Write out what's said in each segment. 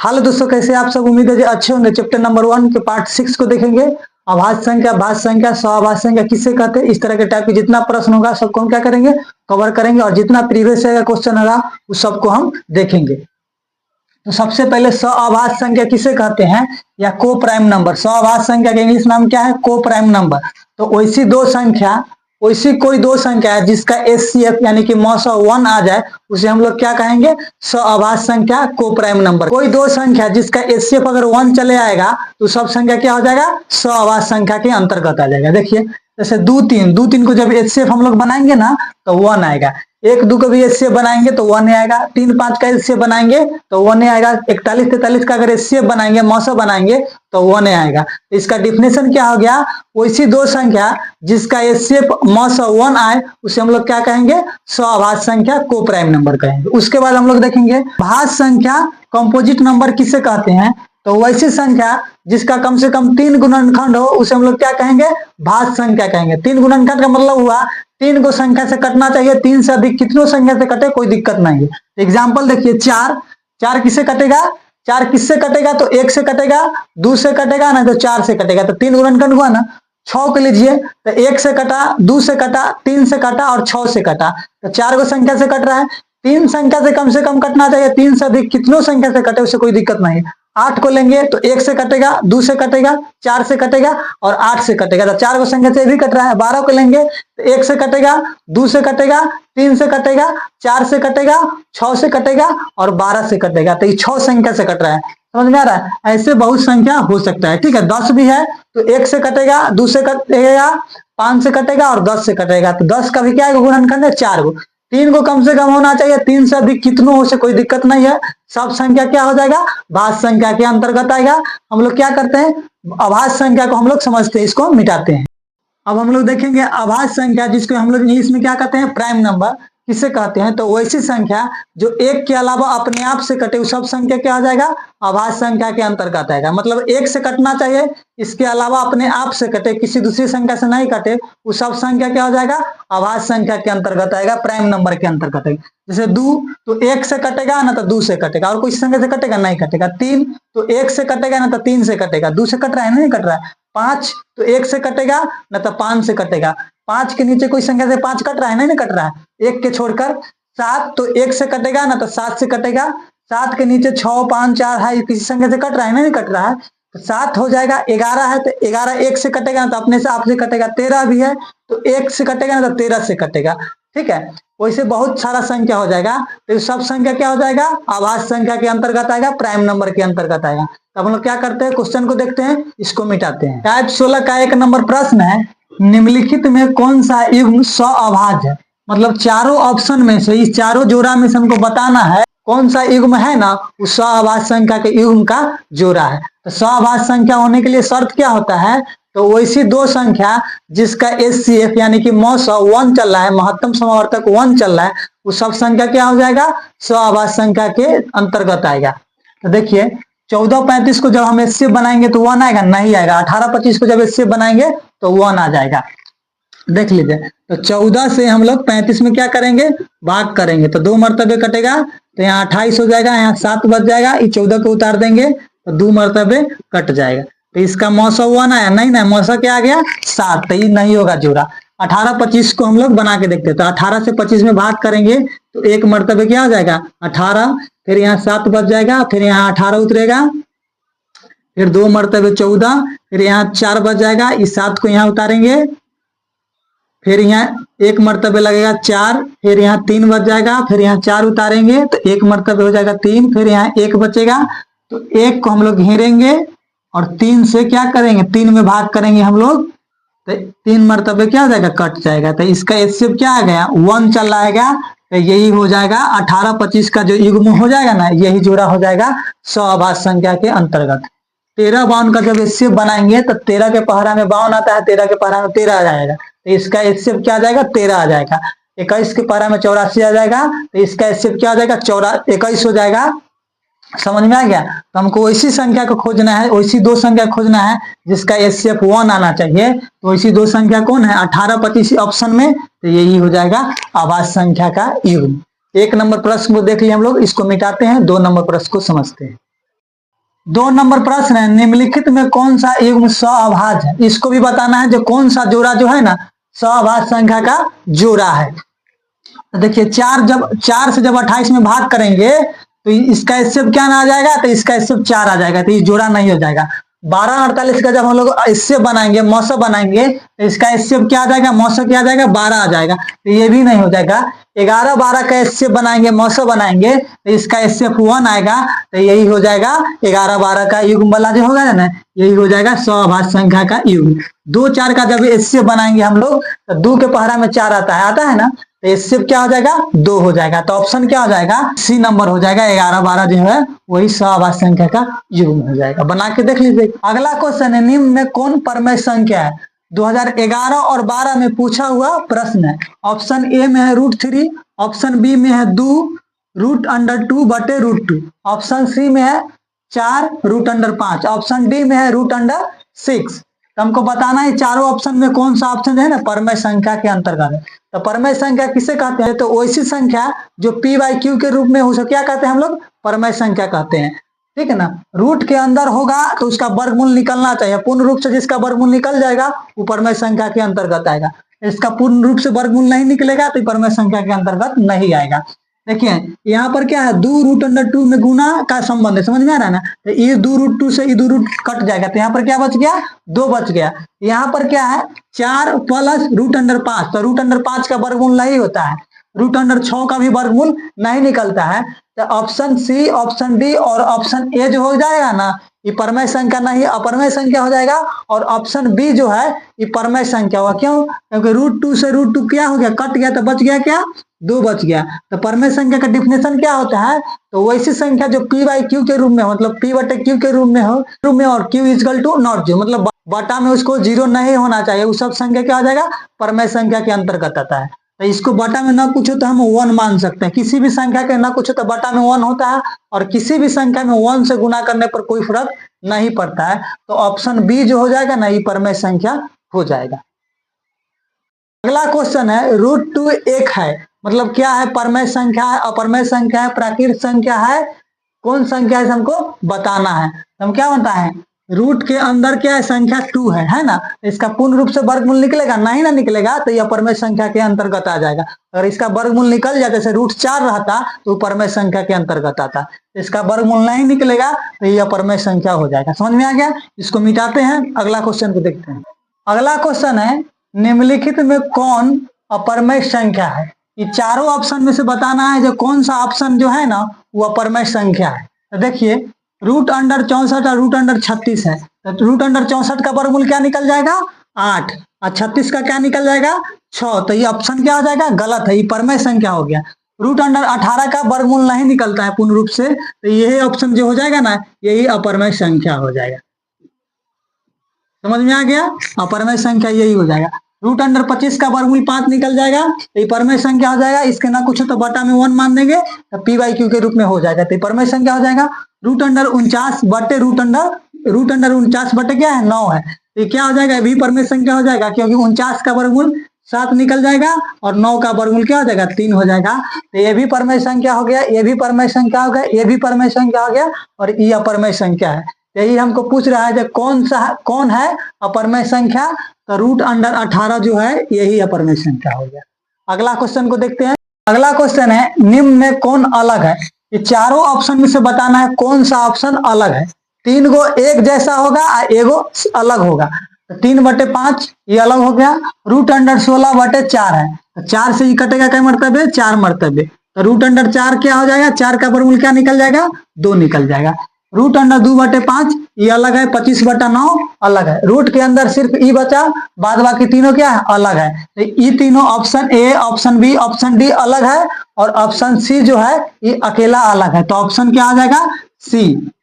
Hello दोस्तों, कैसे आप सब? उम्मीद है जो अच्छे होंगे। चैप्टर नंबर 1 के पार्ट 6 को देखेंगे। अभाज्य संख्या, भाज्य संख्या, सह संख्या किसे कहते हैं, इस तरह के टाइप के जितना प्रश्न होगा सबको हम क्या करेंगे, कवर करेंगे। और जितना प्रीवियस क्वेश्चन होगा उस सबको हम देखेंगे। तो सबसे पहले सह संख्या किसे कहते हैं, या को प्राइम नंबर। सह संख्या का इंग्लिश नाम क्या है? को प्राइम नंबर। तो वैसी कोई दो संख्या है जिसका एचसीएफ यानी कि मॉस 1 आ जाए, उसे हम लोग क्या कहेंगे? सह संख्या, को प्राइम नंबर। कोई दो संख्या जिसका एचसीएफ अगर 1 चले आएगा तो सब संख्या क्या हो जाएगा? सह संख्या के अंतर्गत आ जाएगा। देखिए जैसे 2 3 को जब एचसीएफ हम लोग बनाएंगे ना तो 1 आएगा। 1 2 को भी एचसीएफ बनाएंगे तो 1 आएगा। 3 5 का एचसीएफ बनाएंगे तो 1 आएगा। 41 43 का अगर एचसीएफ बनाएंगे, मौसा बनाएंगे तो 1 आएगा। इसका डिफिनेशन क्या हो गया? वैसी दो संख्या जिसका एचसीएफ मौसा 1 आए उसे हम लोग क्या कहेंगे? सह संख्या, को प्राइम नंबर कहेंगे। उसके बाद हम लोग देखेंगे भाज्य संख्या, कंपोजिट नंबर किसे कहते हैं। तो वैसी संख्या जिसका कम से कम 3 गुणनखंड हो उसे हम लोग क्या कहेंगे? भाज्य संख्या कहेंगे। 3 गुणनखंड का मतलब हुआ 3 को संख्या से कटना चाहिए। 3 से अधिक कितनों संख्या से कटे कोई दिक्कत नहीं है। एग्जाम्पल देखिए, 4 किससे कटेगा? 4 किससे कटेगा? तो 1 से कटेगा, 2 से कटेगा ना, तो 4 से कटेगा। तो 3 गुणनखंड हुआ ना। 6 को लीजिए तो 1 से कटा, 2 से कटा, 3 से कटा और 6 से कटा। तो 4 को संख्या से कट रहा है। 3 संख्या से कम कटना चाहिए। 3 से अधिक कितनों संख्या से कटे उससे कोई दिक्कत नहीं है। 8 को लेंगे तो 1 से कटेगा, 2 से कटेगा, 4 से कटेगा और 8 से कटेगा। तो 4 को संख्या से भी कट रहा है। 12 को लेंगे तो 1 से कटेगा, 2 से कटेगा, 3 से कटेगा, 4 से कटेगा, 6 से कटेगा और 12 से कटेगा। तो ये 6 संख्या से कट रहा है। समझ में आ रहा है? ऐसे बहुत संख्या हो सकता है। ठीक है, 10 भी है तो 1 से कटेगा, 2 से कटेगा, 5 से कटेगा और 10 से कटेगा। तो 10 का भी क्या है? गुणनखंड है 4 को। 3 को कम से कम होना चाहिए। 3 से अधिक कितनों हो से कोई दिक्कत नहीं है। सब संख्या क्या हो जाएगा? भाज्य संख्या के अंतर्गत आएगा। हम लोग क्या करते हैं? अभाज्य संख्या को हम लोग समझते हैं, इसको मिटाते हैं। अब हम लोग देखेंगे अभाज्य संख्या जिसको हम लोग इंग्लिश में क्या कहते हैं? प्राइम नंबर किसे कहते हैं। तो वैसी संख्या जो 1 के अलावा अपने आप से कटे, सब संख्या क्या हो जाएगा? अभाज्य संख्या के अंतर्गत आएगा। मतलब 1 से कटना चाहिए, इसके अलावा अपने आप से कटे, किसी दूसरी संख्या से नहीं कटे, वो सब संख्या क्या हो जाएगा? अभाज्य संख्या के अंतर्गत आएगा, प्राइम नंबर के अंतर्गत आएगा। जैसे 2 तो 1 से कटेगा ना तो 2 से कटेगा, और कोई संख्या से कटेगा नहीं कटेगा। 3 तो 1 से कटेगा ना तो 3 से कटेगा। 2 से कट रहा है नहीं कट रहा है। 5 तो 1 से कटेगा ना तो 5 से कटेगा। 5 के नीचे कोई संख्या से 5 कट रहा है नहीं कट रहा है, 1 के छोड़कर। 7 तो 1 से कटेगा ना तो 7 से कटेगा। 7 के नीचे 6 5 4 है, किसी संख्या से कट रहा है नहीं कट रहा है। तो 7 हो जाएगा। 11 है तो 11 1 से कटेगा ना तो अपने से आप से कटेगा। 13 भी है तो 1 से कटेगा ना तो 13 से कटेगा। ठीक है, वैसे बहुत सारा संख्या हो जाएगा। तो सब संख्या क्या हो जाएगा? अभाज्य संख्या के अंतर्गत आएगा, प्राइम नंबर के अंतर्गत आएगा। तो हम लोग क्या करते हैं? क्वेश्चन को देखते हैं, इसको मिटाते हैं। टाइप 16 का 1 नंबर प्रश्न है, निम्नलिखित में कौन सा युग्म सअभाज्य है। मतलब चारों ऑप्शन में से, इस चारों जोड़ा में से हमको बताना है कौन सा युग्म है ना, उस सअभाज्य संख्या के युग्म का जोड़ा है। तो सअभाज्य संख्या होने के लिए शर्त क्या होता है? तो वैसी दो संख्या जिसका एचसीएफ यानी कि मौसा 1 चल रहा है, महत्तम समावर्तक 1 चल रहा है, वो सब संख्या क्या हो जाएगा? सअभाज्य संख्या के अंतर्गत आएगा। तो देखिए 14 35 को जब हम एचसीएफ बनाएंगे तो 1 आएगा? नहीं आएगा। 18 25 को जब एचसीएफ बनाएंगे तो 1 आ जाएगा। देख लीजिए, तो 14 से हम लोग 35 में क्या करेंगे? भाग करेंगे तो 2 मरतबे कटेगा। तो यहाँ 28 हो जाएगा, यहाँ 7 बच जाएगा। ये 14 को उतार देंगे तो 2 मरतबे कट जाएगा। तो इसका मौसा 1 आया नहीं ना, मौसा क्या आ गया? 7। तो ये नहीं होगा जोड़ा। 18 25 को हम लोग बना के देखते हैं। तो 18 से 25 में भाग करेंगे तो 1 मरतबे क्या हो जाएगा? 18। फिर यहाँ 7 बच जाएगा, फिर यहाँ 18 उतरेगा, फिर 2 मरतबे 14, फिर यहाँ 4 बच जाएगा। इस 7 को यहाँ उतारेंगे, फिर यहाँ 1 मरतबे लगेगा 4, फिर यहाँ 3 बच जाएगा, फिर यहाँ 4 उतारेंगे तो 1 मरतबे हो जाएगा 3, फिर यहाँ 1 बचेगा। तो 1 को हम लोग घेरेंगे और 3 से क्या करेंगे? 3 में भाग करेंगे हम लोग तो 3 मरतबे क्या हो जाएगा? कट जाएगा। तो इसका एचसीएफ क्या आ गया? 1 चल आएगा। तो यही हो जाएगा 18 25 का जो युग्म हो जाएगा ना, यही जोड़ा हो जाएगा सअभाज्य संख्या के अंतर्गत। 13 52 का जब एचसीएफ बनाएंगे तो 13 के पहरा में 52 आता है, 13 के पहरा में 13 आ जाएगा। तो इसका एचसीएफ क्या आ जाएगा? 13 आ जाएगा। 21 के पहरा में 84 आ जाएगा। तो इसका एचसीएफ क्या आ जाएगा? 21 हो जाएगा। समझ में आ गया? तो हमको वैसी संख्या को खोजना है, वैसी दो संख्या खोजना है जिसका एचसीएफ 1 आना चाहिए। तो वैसी दो संख्या कौन है? 18 25 ऑप्शन में। तो यही हो जाएगा अभाज्य संख्या का युग्म। 1 नंबर प्रश्न को देख लिया हम लोग, इसको मिटाते हैं, 2 नंबर प्रश्न को समझते हैं। 2 नंबर प्रश्न है, निम्नलिखित में कौन सा युग्म सअभाज्य है? इसको भी बताना है, जो कौन सा जोड़ा जो है ना सअभाज्य संख्या का जोड़ा है। तो देखिए 4 से जब 28 में भाग करेंगे तो इसका एचसीएफ क्या ना आ जाएगा, तो इसका एचसीएफ 4 आ जाएगा, तो ये जोड़ा नहीं हो जाएगा। 12 48 का जब हम लोग एचसीएफ बनाएंगे, मौसम बनाएंगे, तो इसका एचसीएफ क्या आ जाएगा, मौसम क्या आ जाएगा, 12 आ जाएगा, तो ये भी नहीं हो जाएगा। 11 12 का एचसीएफ बनाएंगे, मौसम बनाएंगे, तो इसका एचसीएफ 1 आएगा, तो यही हो जाएगा 11 12 का युग्म वाला जो होगा ना, यही हो जाएगा सअभाज्य संख्या का युग्म। 2 4 का जब एचसीएफ बनाएंगे हम लोग, तो 2 के पहरा में 4 आता है ना, तो इससे क्या हो जाएगा, 2 हो जाएगा। तो ऑप्शन क्या हो जाएगा, सी नंबर हो जाएगा। 11 12 जो है वही सअभाज्य संख्या का युग्म हो जाएगा। बना के देख लीजिए। अगला क्वेश्चन है, निम्न में कौन परमेय संख्या है? 2011 और 12 में पूछा हुआ प्रश्न है। ऑप्शन ए में है √3, ऑप्शन बी में है 2 √2/√2, ऑप्शन सी में है 4 √5, ऑप्शन डी में है √6। तो हमको बताना है चारों ऑप्शन में कौन सा ऑप्शन है ना परमेय संख्या के अंतर्गत है। तो परमेय संख्या किसे कहते हैं, तो वैसी संख्या जो p/q के रूप में हो, उसे क्या कहते हैं हम लोग, परमेय संख्या कहते हैं। ठीक है ना, रूट के अंदर होगा तो उसका वर्गमूल निकलना चाहिए। पूर्ण रूप से जिसका वर्गमूल निकल जाएगा वो परमेय संख्या के अंतर्गत आएगा। इसका पूर्ण रूप से वर्गमूल नहीं निकलेगा तो परमेय संख्या के अंतर्गत नहीं आएगा। देखिए यहाँ पर क्या है, 2 √2 में गुना का संबंध है, समझ में आ रहा है ना। तो ये 2 √2 से ये 2 रूट कट जाएगा, तो यहाँ पर क्या बच गया, 2 बच गया। यहाँ पर क्या है, 4 प्लस √5, तो √5 का वर्गमूल नहीं होता है, √6 का भी वर्गमूल नहीं निकलता है। तो ऑप्शन सी, ऑप्शन डी और ऑप्शन ए जो हो जाएगा ना, ये परमेय संख्या नहीं अपरमेय संख्या हो जाएगा। और ऑप्शन बी जो है ये परमेय संख्या हुआ। क्यों, क्योंकि √2 से √2 क्या हो गया, कट गया, तो बच गया क्या, 2 बच गया। तो परमेय संख्या का डिफिनेशन क्या होता है, तो वैसी संख्या जो p/q के रूप में हो, मतलब p/q के रूप में हो, रूप में, और q = नॉट 0, मतलब बटा में उसको 0 नहीं होना चाहिए, वो सब संख्या क्या हो जाएगा, परमेय संख्या के अंतर्गत आता है। तो इसको बटा में ना कुछ हो तो हम 1 मान सकते हैं। किसी भी संख्या के ना कुछ हो तो बटा में 1 होता है, और किसी भी संख्या में 1 से गुना करने पर कोई फर्क नहीं पड़ता है। तो ऑप्शन बी जो हो जाएगा ना, ये परमेय संख्या हो जाएगा। अगला क्वेश्चन है, √2 एक है, मतलब क्या है, परमेय संख्या है, अपरमेय संख्या है, प्राकृत संख्या है, कौन संख्या है हमको बताना है। तो हम क्या बताएं, रूट के अंदर क्या है, संख्या 2 है ना। इसका पूर्ण रूप से वर्गमूल निकलेगा, नहीं ना निकलेगा तो यह परमेय संख्या के अंतर्गत आ जाएगा। अगर इसका वर्गमूल निकल जाए, जैसे √4 रहता तो परमेय संख्या के अंतर्गत आता। इसका वर्गमूल नहीं निकलेगा तो यह परमेय संख्या हो जाएगा। समझ में आ गया, इसको मिटाते हैं, अगला क्वेश्चन को देखते हैं। अगला क्वेश्चन है, निम्नलिखित में कौन अपरमेय संख्या है? ये चारों ऑप्शन में से बताना है जो कौन सा ऑप्शन जो है ना वो अपरमेय संख्या है। तो देखिए √64 और √36 है, तो √64 का वर्गमूल क्या निकल जाएगा, 8, और 36 का क्या निकल जाएगा, 6। तो ये ऑप्शन क्या हो जाएगा, गलत है, ये परमेय संख्या हो गया। √18 का वर्गमूल नहीं निकलता है पूर्ण रूप से, तो यही ऑप्शन जो हो जाएगा ना, यही अपरमेय संख्या हो जाएगा। समझ में आ गया, अपरमेय संख्या यही हो जाएगा। √25 का वर्गमूल 5 निकल जाएगा, तो ये परमेय संख्या हो जाएगा। इसके ना कुछ हो तो बटा में 1 मान देंगे, तो p/q के रूप में हो जाएगा, तो परमेय संख्या हो जाएगा। √49 बटे क्या है, 9 है, तो ये क्या हो जाएगा, भी परमेय संख्या हो जाएगा, क्योंकि 49 का वर्गमूल 7 निकल जाएगा, और 9 का वर्गमूल क्या हो जाएगा, 3 हो जाएगा। तो ये भी परमेय संख्या हो गया, ये भी परमेय संख्या हो गया, ये भी परमेय संख्या हो गया, और ये अपरमेय संख्या है। यही हमको पूछ रहा है जो कौन है अपरमेय संख्या, तो √18 जो है यही अपरमेय संख्या हो गया। अगला क्वेश्चन को देखते हैं। अगला क्वेश्चन है, निम्न में कौन अलग है? ये चारों ऑप्शन में से बताना है कौन सा ऑप्शन अलग है। 3 गो एक जैसा होगा और एगो अलग होगा। तो 3/5 ये अलग हो गया। √16/4 है, तो 4 से ये कटेगा क्या मर्तबे, 4 मर्तबे। तो √4 क्या हो जाएगा, 4 का वर्गमूल क्या निकल जाएगा, 2 निकल जाएगा। √2/5 ये अलग है, 25/9 अलग है। रूट के अंदर सिर्फ ई बचा, बाद बाकी तीनों क्या है, अलग है। तो ये तीनों option A, option B, option D अलग है, और ऑप्शन सी जो है ये अकेला अलग है। तो ऑप्शन क्या आ जाएगा, सी।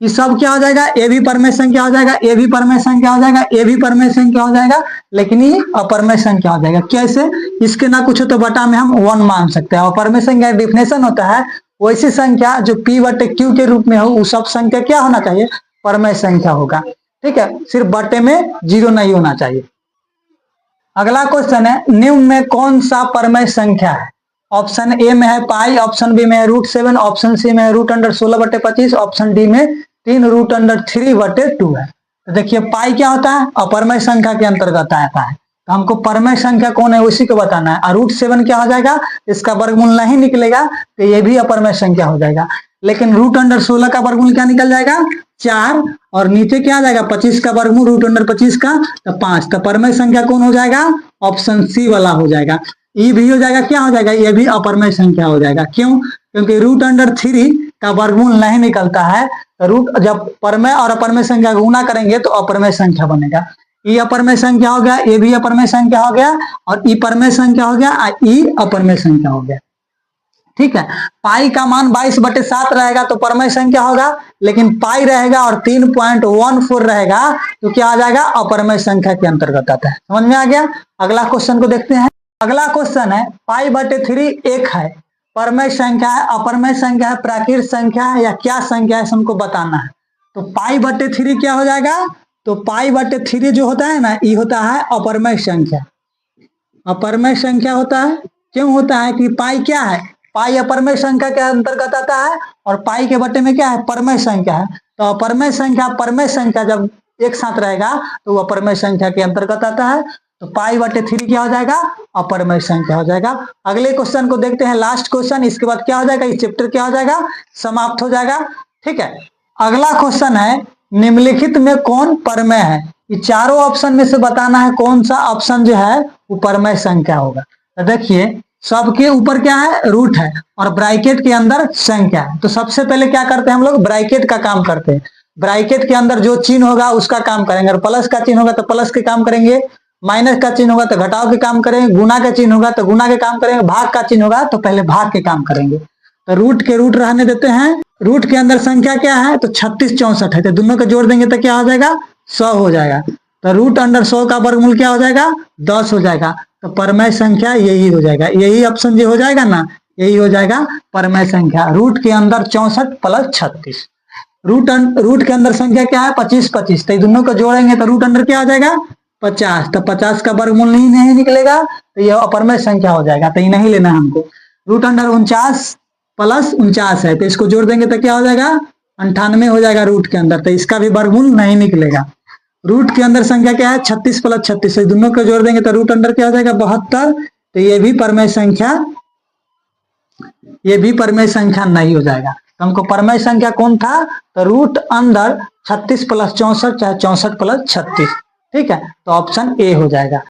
ये सब क्या हो जाएगा, ए भी परमेय संख्या हो जाएगा, ए भी परमेय संख्या हो जाएगा, ए भी परमेय संख्या हो जाएगा, लेकिन ये अपरमेय संख्या हो जाएगा। कैसे, इसके ना कुछ हो तो बटा में हम 1 मान सकते हैं। अपरमेय संख्या डिफिनेशन होता है वैसी संख्या जो p/q के रूप में हो, वो सब संख्या क्या होना चाहिए, परमेय संख्या होगा। ठीक है, सिर्फ बटे में 0 नहीं होना चाहिए। अगला क्वेश्चन है, निम्न में कौन सा परमेय संख्या है? ऑप्शन ए में है पाई, ऑप्शन बी में है √7, ऑप्शन सी में है √16/25, ऑप्शन डी में 3√3/2 है। तो देखिए पाई क्या होता है, अपरमय संख्या के अंतर्गत आता है, तो हमको परमय संख्या कौन है उसी को बताना है। और √7 क्या हो जाएगा, इसका वर्गमूल नहीं निकलेगा तो ये भी अपरमय संख्या हो जाएगा। लेकिन √16 का वर्गमूल क्या निकल जाएगा, 4, और नीचे क्या आ जाएगा 25 का वर्गमूल √25 का तो 5। तो परमय संख्या कौन हो जाएगा, ऑप्शन सी वाला हो जाएगा। ये भी हो जाएगा, क्या हो जाएगा, ये भी अपरमय संख्या हो जाएगा। क्यों, क्योंकि √3 का वर्गमूल नहीं निकलता है। रूट जब परमय और अपरमय संख्या गुणा करेंगे तो अपरमय संख्या बनेगा। ई अपरमय संख्या हो गया, ये भी अपरमय संख्या हो गया, और ई परमय संख्या हो गया, और ई अपरमय संख्या हो गया। ठीक है, पाई का मान 22/7 रहेगा तो परमय संख्या होगा, लेकिन पाई रहेगा और 3.14 रहेगा तो क्या आ जाएगा, अपरमय संख्या के अंतर्गत आता है। समझ में आ गया। अगला क्वेश्चन को देखते हैं। अगला क्वेश्चन है π/3 1 है, परमय संख्या है, अपरमय संख्या है, प्राकृत संख्या है, या क्या संख्या है, हमको बताना है। तो π/3 क्या हो जाएगा, तो π/3 जो होता है ना, ये होता है अपरमय संख्या। अपरमय संख्या होता है, क्यों होता है कि पाई क्या है, पाई अपरमय संख्या के अंतर्गत आता है, और पाई के बटे में क्या है, परमय संख्या है। तो अपरमय संख्या परमय संख्या जब एक साथ रहेगा तो वो अपरमय संख्या के अंतर्गत आता है। तो π/3 क्या हो जाएगा, अपरमय संख्या हो जाएगा। अगले क्वेश्चन को देखते हैं, लास्ट क्वेश्चन, इसके बाद क्या हो जाएगा, इस चैप्टर क्या हो जाएगा, समाप्त हो जाएगा। ठीक है, अगला क्वेश्चन है, निम्नलिखित में कौन परमय है। ये चारों ऑप्शन में से बताना है कौन सा ऑप्शन जो है वो परमय संख्या होगा। तो देखिए सबके ऊपर क्या है, रूट है, और ब्रैकेट के अंदर संख्या है। तो सबसे पहले क्या करते हैं हम लोग, ब्रैकेट का काम करते हैं। ब्रैकेट के अंदर जो चिन्ह होगा उसका काम करेंगे, और प्लस का चिन्ह होगा तो प्लस के काम करेंगे, माइनस का चिन्ह होगा तो घटाव के काम करेंगे, गुना का चिन्ह होगा तो गुना के काम करेंगे, भाग का चिन्ह होगा तो पहले भाग के काम करेंगे। तो रूट के रूट रहने देते हैं। रूट के अंदर संख्या क्या है, तो 36 64 है, तो दोनों को जोड़ देंगे तो क्या हो जाएगा, 100 हो जाएगा। तो √100 का वर्गमूल क्या हो जाएगा, 10 हो जाएगा। तो परमय संख्या यही हो जाएगा, यही ऑप्शन जो हो जाएगा ना, यही हो जाएगा परमय संख्या। रूट के अंदर 64 + 36, रूट के अंदर संख्या क्या है, 25 25, तो दोनों को जोड़ेंगे तो रूट अंडर क्या हो जाएगा, 50। तो 50 का वर्गमूल नहीं निकलेगा तो यह अपरमय संख्या हो जाएगा, तो ये नहीं लेना है हमको। √49 + 49 है, तो इसको जोड़ देंगे तो क्या हो जाएगा, 98 हो जाएगा रूट के अंदर, तो इसका भी वर्गमूल नहीं निकलेगा। रूट के अंदर संख्या क्या है, 36 + 36, दोनों को जोड़ देंगे तो रूट अंडर क्या हो जाएगा, 72। तो ये भी परमय संख्या, ये भी परमय संख्या नहीं हो जाएगा। तो हमको परमय संख्या कौन था, तो रूट अंदर 36 + 64 चाहे 64 + 36। ठीक है, तो ऑप्शन ए हो जाएगा।